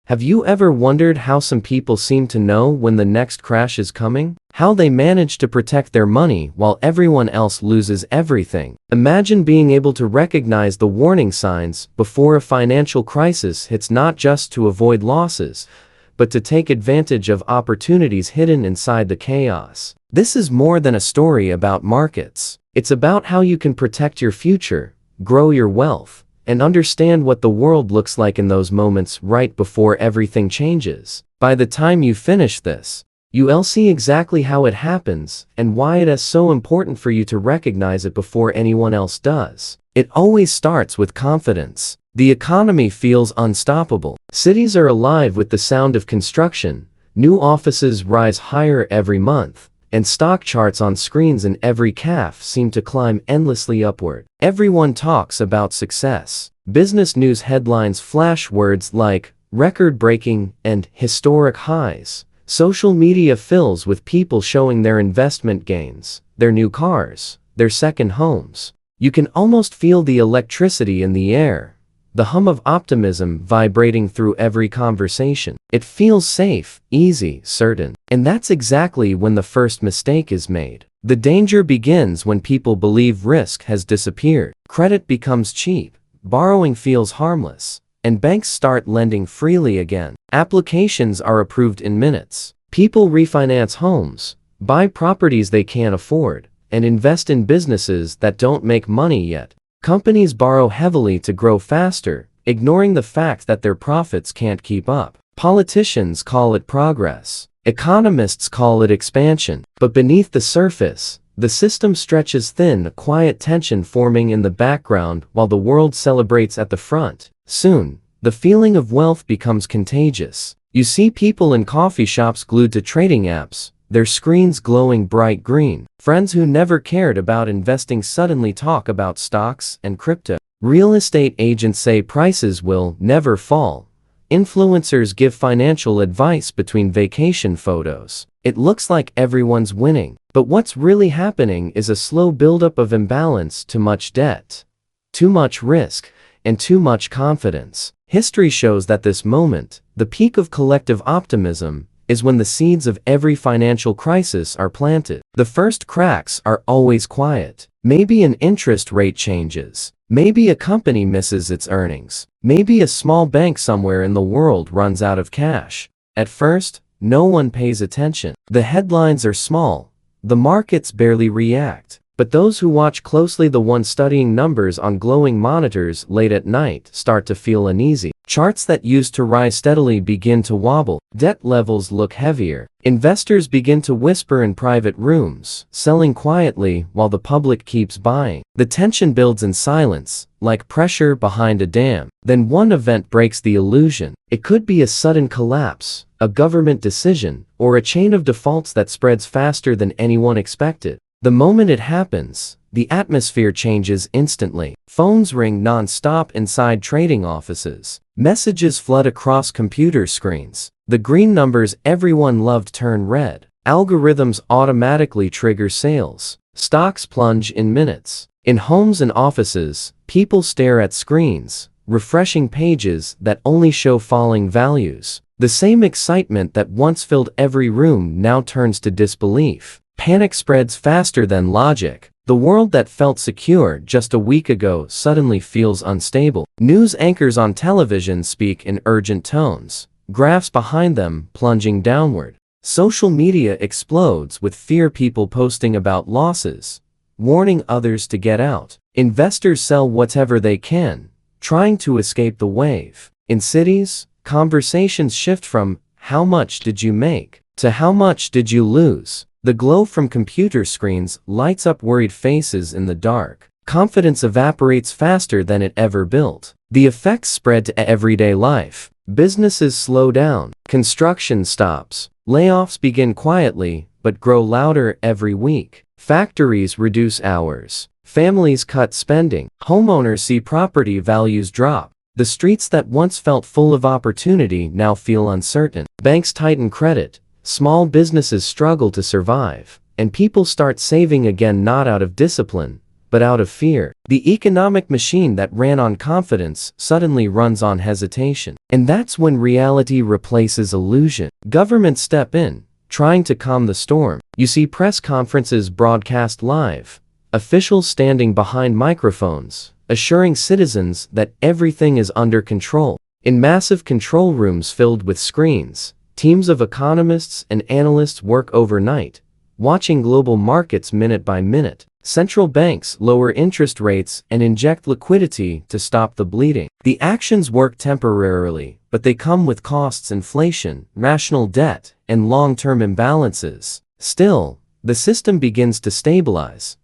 Have you ever wondered how some people seem to know when the next crash is coming? How they manage to protect their money while everyone else loses everything? Imagine being able to recognize the warning signs before a financial crisis hits, not just to avoid losses, but to take advantage of opportunities hidden inside the chaos. This is more than a story about markets. It's about how you can protect your future, grow your wealth, and understand what the world looks like in those moments right before everything changes. By the time you finish this, you'll see exactly how it happens and why it is so important for you to recognize it before anyone else does. It always starts with confidence. The economy feels unstoppable. Cities are alive with the sound of construction. New offices rise higher every month, and stock charts on screens in every cafe seem to climb endlessly upward. Everyone talks about success. Business news headlines flash words like record-breaking and historic highs. Social media fills with people showing their investment gains, their new cars, their second homes. You can almost feel the electricity in the air, the hum of optimism vibrating through every conversation. It feels safe, easy, certain. And that's exactly when the first mistake is made. The danger begins when people believe risk has disappeared. Credit becomes cheap, borrowing feels harmless, and banks start lending freely again. Applications are approved in minutes. People refinance homes, buy properties they can't afford, and invest in businesses that don't make money yet. Companies borrow heavily to grow faster, ignoring the fact that their profits can't keep up. Politicians call it progress. Economists call it expansion. But beneath the surface, the system stretches thin, a quiet tension forming in the background while the world celebrates at the front. Soon, the feeling of wealth becomes contagious. You see people in coffee shops glued to trading apps, their screens glowing bright green. Friends who never cared about investing suddenly talk about stocks and crypto. Real estate agents say prices will never fall. Influencers give financial advice between vacation photos. It looks like everyone's winning. But what's really happening is a slow buildup of imbalance, too much debt, too much risk, and too much confidence. History shows that this moment, the peak of collective optimism, is when the seeds of every financial crisis are planted. The first cracks are always quiet. Maybe an interest rate changes. Maybe a company misses its earnings. Maybe a small bank somewhere in the world runs out of cash. At first, no one pays attention. The headlines are small. The markets barely react. But those who watch closely, the ones studying numbers on glowing monitors late at night, start to feel uneasy. Charts that used to rise steadily begin to wobble. Debt levels look heavier. Investors begin to whisper in private rooms, selling quietly while the public keeps buying. The tension builds in silence, like pressure behind a dam. Then one event breaks the illusion. It could be a sudden collapse, a government decision, or a chain of defaults that spreads faster than anyone expected. The moment it happens, the atmosphere changes instantly. Phones ring non-stop inside trading offices. Messages flood across computer screens. The green numbers everyone loved turn red. Algorithms automatically trigger sales. Stocks plunge in minutes. In homes and offices, people stare at screens, refreshing pages that only show falling values. The same excitement that once filled every room now turns to disbelief. Panic spreads faster than logic. The world that felt secure just a week ago suddenly feels unstable. News anchors on television speak in urgent tones, graphs behind them plunging downward. Social media explodes with fear, people posting about losses, warning others to get out. Investors sell whatever they can, trying to escape the wave. In cities, conversations shift from "how much did you make" to "how much did you lose?" The glow from computer screens lights up worried faces in the dark. Confidence evaporates faster than it ever built. The effects spread to everyday life. Businesses slow down. Construction stops. Layoffs begin quietly, but grow louder every week. Factories reduce hours. Families cut spending. Homeowners see property values drop. The streets that once felt full of opportunity now feel uncertain. Banks tighten credit. Small businesses struggle to survive, and people start saving again, not out of discipline, but out of fear. The economic machine that ran on confidence suddenly runs on hesitation. And that's when reality replaces illusion. Governments step in, trying to calm the storm. You see press conferences broadcast live, officials standing behind microphones, assuring citizens that everything is under control. In massive control rooms filled with screens, teams of economists and analysts work overnight, watching global markets minute by minute. Central banks lower interest rates and inject liquidity to stop the bleeding. The actions work temporarily, but they come with costs: inflation, national debt, and long-term imbalances. Still, the system begins to stabilize.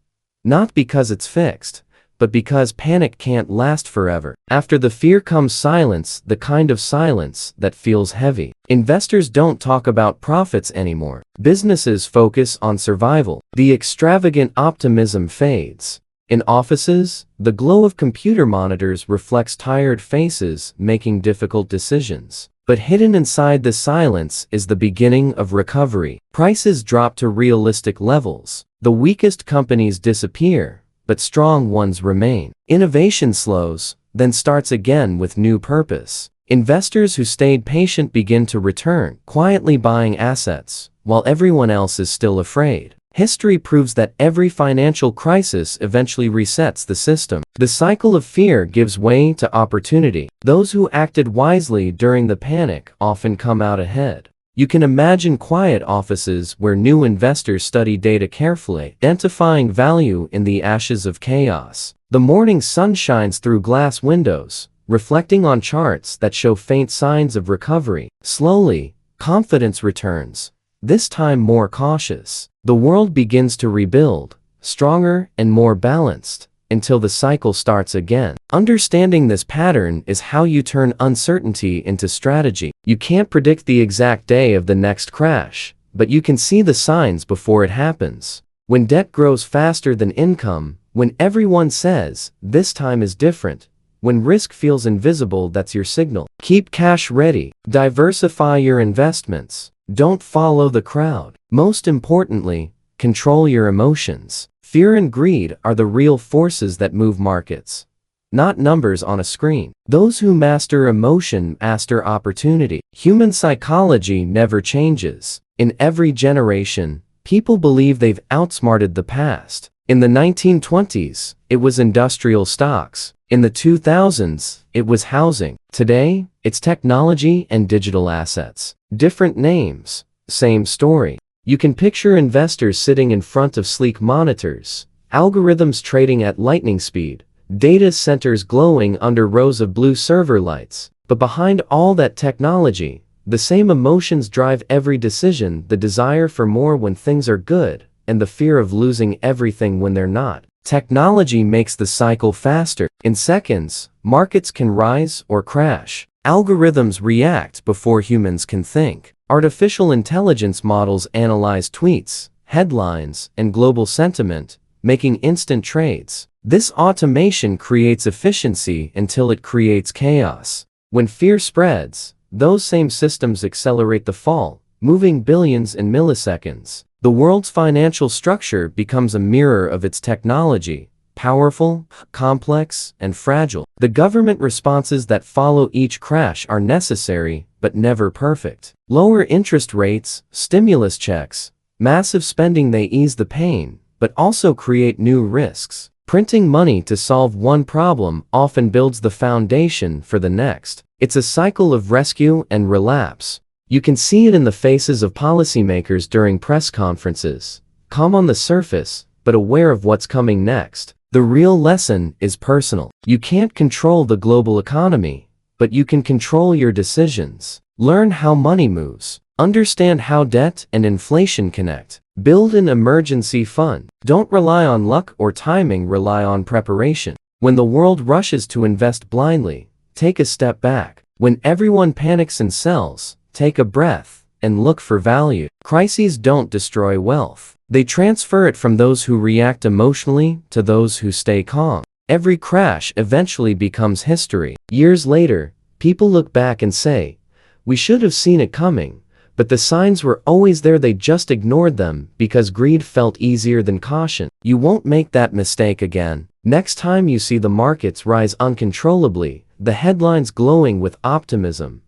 Not because it's fixed, but because panic can't last forever. After the fear comes silence, the kind of silence that feels heavy. Investors don't talk about profits anymore. Businesses focus on survival. The extravagant optimism fades. In offices, the glow of computer monitors reflects tired faces making difficult decisions. But hidden inside the silence is the beginning of recovery. Prices drop to realistic levels. The weakest companies disappear, but strong ones remain. Innovation slows, then starts again with new purpose. Investors who stayed patient begin to return, quietly buying assets, while everyone else is still afraid. History proves that every financial crisis eventually resets the system. The cycle of fear gives way to opportunity. Those who acted wisely during the panic often come out ahead. You can imagine quiet offices where new investors study data carefully, identifying value in the ashes of chaos. The morning sun shines through glass windows, reflecting on charts that show faint signs of recovery. Slowly, confidence returns, this time more cautious. The world begins to rebuild, stronger and more balanced, until the cycle starts again. Understanding this pattern is how you turn uncertainty into strategy. You can't predict the exact day of the next crash, but you can see the signs before it happens. When debt grows faster than income, when everyone says, "This time is different," when risk feels invisible, that's your signal. Keep cash ready. Diversify your investments. Don't follow the crowd. Most importantly, control your emotions. Fear and greed are the real forces that move markets, not numbers on a screen. Those who master emotion master opportunity. Human psychology never changes. In every generation, people believe they've outsmarted the past. In the 1920s, it was industrial stocks. In the 2000s, it was housing. Today, it's technology and digital assets. Different names, same story. You can picture investors sitting in front of sleek monitors, algorithms trading at lightning speed, data centers glowing under rows of blue server lights. But behind all that technology, the same emotions drive every decision: the desire for more when things are good, and the fear of losing everything when they're not. Technology makes the cycle faster. In seconds, markets can rise or crash. Algorithms react before humans can think. Artificial intelligence models analyze tweets, headlines, and global sentiment, making instant trades. This automation creates efficiency until it creates chaos. When fear spreads, those same systems accelerate the fall, moving billions in milliseconds. The world's financial structure becomes a mirror of its technology, powerful, complex, and fragile. The government responses that follow each crash are necessary, but never perfect. Lower interest rates, stimulus checks, massive spending, they ease the pain, but also create new risks. Printing money to solve one problem often builds the foundation for the next. It's a cycle of rescue and relapse. You can see it in the faces of policymakers during press conferences, calm on the surface, but aware of what's coming next. The real lesson is personal. You can't control the global economy, but you can control your decisions. Learn how money moves. Understand how debt and inflation connect. Build an emergency fund. Don't rely on luck or timing, rely on preparation. When the world rushes to invest blindly, take a step back. When everyone panics and sells, take a breath and look for value. Crises don't destroy wealth. They transfer it from those who react emotionally to those who stay calm. Every crash eventually becomes history. Years later, people look back and say, "We should have seen it coming, but the signs were always there, they just ignored them because greed felt easier than caution." You won't make that mistake again. Next time you see the markets rise uncontrollably, the headlines glowing with optimism,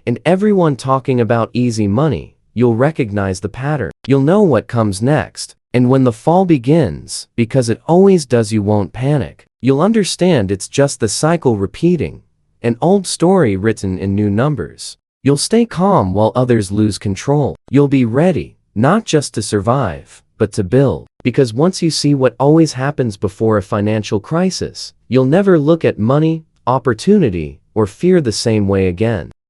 and everyone talking about easy money, you'll recognize the pattern. You'll know what comes next. And when the fall begins, because it always does, you won't panic. You'll understand it's just the cycle repeating, an old story written in new numbers. You'll stay calm while others lose control. You'll be ready, not just to survive, but to build. Because once you see what always happens before a financial crisis, you'll never look at money, opportunity, or fear the same way again.